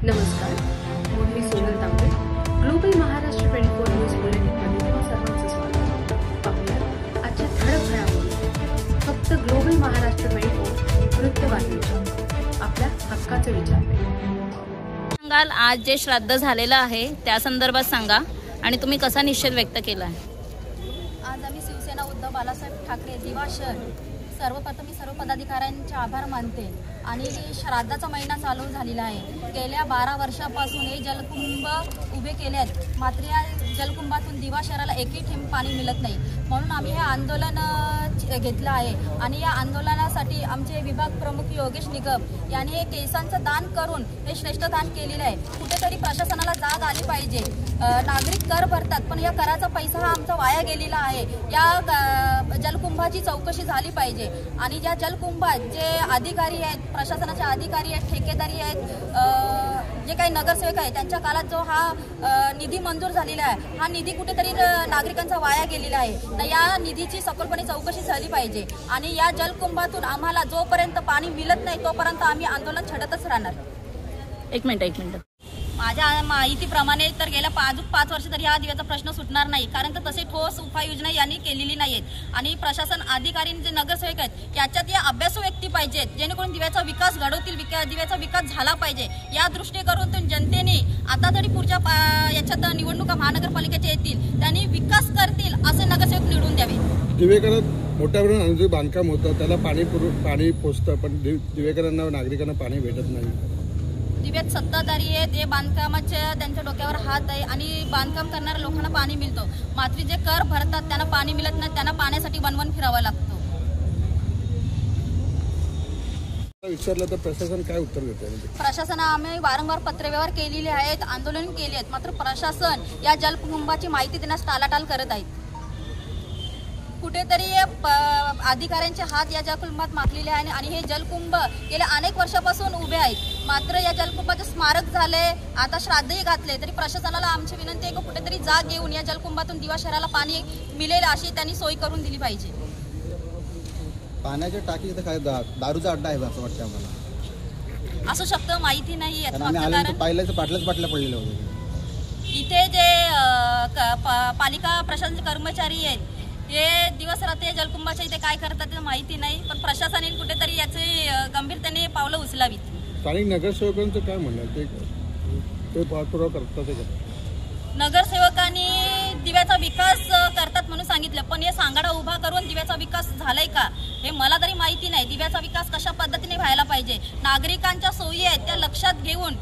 नमस्कार, मी सोनल तांबे. Global Maharashtra 24 news बुलेटिनमध्ये तुम्हा सर्वांचं स्वागत. पाहूया आजच्या ठळक घडामोडी. फक्त ग्लोबल महाराष्ट्र 24 वृत्तवाहिनीच्या आपल्या हक्काचे विचार. सांगाल आज जे श्राद्ध झालेलं आहे त्या संदर्भात सांगा आणि तुम्ही कसा निषेध व्यक्त केला आहे. आज आम्ही शिवसेना उद्धव बाळासाहेब ठाकरे दिवाशर सर्वप्रथम मी सर्व पदाधिकाऱ्यांचे आभार मानते. आणि श्राद्धाचा महिना चालू झालेला आहे. गेल्या 12 वर्षापासून हे जलकुंभ उभे केले आहेत, मात्र या जलकुंभातून दिवा शहराला एकही थेंब पाणी मिळत नाही. म्हणून आम्ही हे आंदोलन घेतलं आहे. आणि या आंदोलनासाठी आमचे विभाग प्रमुख योगेश निगम यांनी हे केसांचं दान करून हे श्रेष्ठ दान केलेलं आहे. कुठेतरी प्रशासनाला जाग आली पाहिजे. नागरिक कर भरतात, पण या कराचा पैसा हा आमचा वाया गेलेला आहे. या जलकुंभाची चौकशी झाली पाहिजे. आणि ज्या जलकुंभात जे अधिकारी आहेत, प्रशासनाचे अधिकारी आहेत, ठेकेदारी आहेत, जे काही नगरसेवक आहेत, त्यांच्या काळात जो हा निधी मंजूर झालेला आहे, हा निधी कुठेतरी नागरिकांचा वाया गेलेला आहे. तर या निधीची सखोलपणे चौकशी झाली पाहिजे. आणि या जलकुंभातून आम्हाला जोपर्यंत पाणी मिळत नाही तोपर्यंत आम्ही आंदोलन छेडतच राहणार. एक मिनिट. माझ्या माहितीप्रमाणे तर गेल्या 5 वर्ष तरी हा दिव्याचा प्रश्न सुटणार नाही, कारण तर तसे ठोस उपाययोजना यांनी केलेली नाहीत. आणि प्रशासन अधिकारी जे नगरसेवक आहेत याच्यात या अभ्यासू व्यक्ती पाहिजेत, जेणेकरून दिव्याचा विकास घडवतील, दिव्याचा विकास झाला पाहिजे. या दृष्टीकोनातून जनतेने आता तरी पुढच्या याच्यात निवडणुका महानगरपालिकेच्या येतील, त्यांनी विकास करतील असे नगरसेवक निवडून द्यावे. दिवेकरात मोठ्या प्रमाणात बांधकाम होतं, त्याला पाणी पोचतं, पण दिवेकरांना नागरिकांना पाणी भेटत नाही. दिव्यात सत्ताधारी आहेत, हे बांधकामाच्या त्यांच्या डोक्यावर हात आहे आणि बांधकाम करणाऱ्या लोकांना पाणी मिळतं, मात्र जे कर भरतात त्यांना पाणी मिळत नाही. त्यांना पाण्यासाठी वनवन फिरावं लागतं. विचारलं तर प्रशासन काय उत्तर देतं? प्रशासना आम्ही वारंवार पत्रव्यवहार केलेले आहेत, आंदोलन केले आहेत, मात्र प्रशासन या जलकुंभाची माहिती देण्यास टाळाटाळ करत आहेत. कुठेतरी अधिकाऱ्यांचे हात या जलकुंभात माखलेले आहे. आणि हे जलकुंभ गेल्या अनेक वर्षापासून उभे आहेत, मात्र या जलकुंभाचे स्मारक झाले, आता श्राद्धही घातले. तरी प्रशासनाला आमची विनंती आहे की कुठेतरी जाग घेऊन या जलकुंभातून दिवा शहराला पाणी मिळेल अशी त्यांनी सोय करून दिली पाहिजे. पाण्याच्या टाकी इथं काय दारूचा अड्डा आहे असं वाटतं आम्हाला. असू शकतं, माहिती नाही. पाहिल्याचं पाटल्याच पडलेलं होतं. इथे जे पालिका प्रशासनाचे कर्मचारी आहेत हे दिवस रात्री जलकुंभाच्या इथे काय करतात ते माहिती नाही, पण प्रशासनाने कुठेतरी याचे गंभीरतेने पावलं उचलावीत. स्थानिक नगरसेवकांचं काय म्हणणं, ते पाठपुरावा करतात? नगरसेवकांनी दिव्याचा विकास करतात म्हणून सांगितलं, पण हे सांगाडा उभा करून दिव्याचा विकास झालाय का हे मला तरी माहिती नाही. दिव्याचा विकास कशा पद्धतीने व्हायला पाहिजे, नागरिकांच्या सोयी आहेत त्या लक्षात घेऊन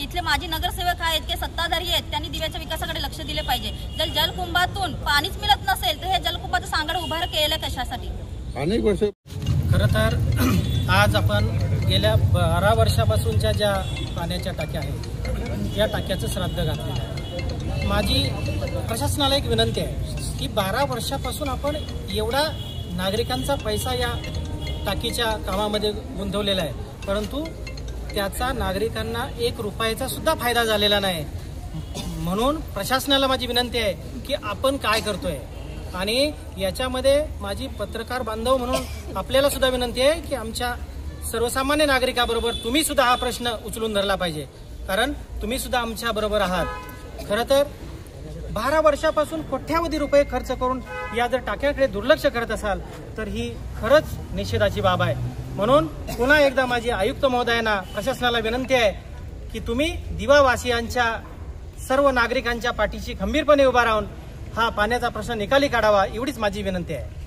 इथले माजी नगरसेवक आहेत की सत्ताधारी आहेत, त्यांनी दिव्याच्या विकासाकडे लक्ष दिले पाहिजे. जर जलकुंभातून पाणीच मिळत नसेल तर हे जलकुंभाचं सांगाडा उभा केलं कशासाठी? अनेक वर्ष खरं तर आज आपण गेल्या 12 वर्षापासूनच्या ज्या पाण्याच्या टाक्या आहेत या टाक्याचं श्राद्ध घातलेलं आहे. माझी प्रशासनाला एक विनंती आहे की 12 वर्षापासून आपण एवढा नागरिकांचा पैसा या टाकीच्या कामामध्ये गुंतवलेला आहे, परंतु त्याचा नागरिकांना 1 रुपयाचा सुद्धा फायदा झालेला नाही. म्हणून प्रशासनाला माझी विनंती आहे की आपण काय करतोय. आणि याच्यामध्ये माझी पत्रकार बांधव म्हणून आपल्याला सुद्धा विनंती आहे की आमच्या सर्वसामान्य नागरिकाबरोबर तुम्ही सुद्धा हा प्रश्न उचलून धरला पाहिजे, कारण तुम्ही सुद्धा आमच्या बरोबर आहात. खरं तर 12 वर्षापासून कोट्यावधी रुपये खर्च करून या जर टाक्याकडे दुर्लक्ष करत असाल तर ही खरंच निषेधाची बाब आहे. म्हणून पुन्हा एकदा माझी आयुक्त महोदयांना प्रशासनाला विनंती आहे की तुम्ही दिवावासियांच्या सर्व नागरिकांच्या पाठीशी खंबीरपणे उभा राहून हा पाण्याचा प्रश्न निकाली काढावा, एवढीच माझी विनंती आहे.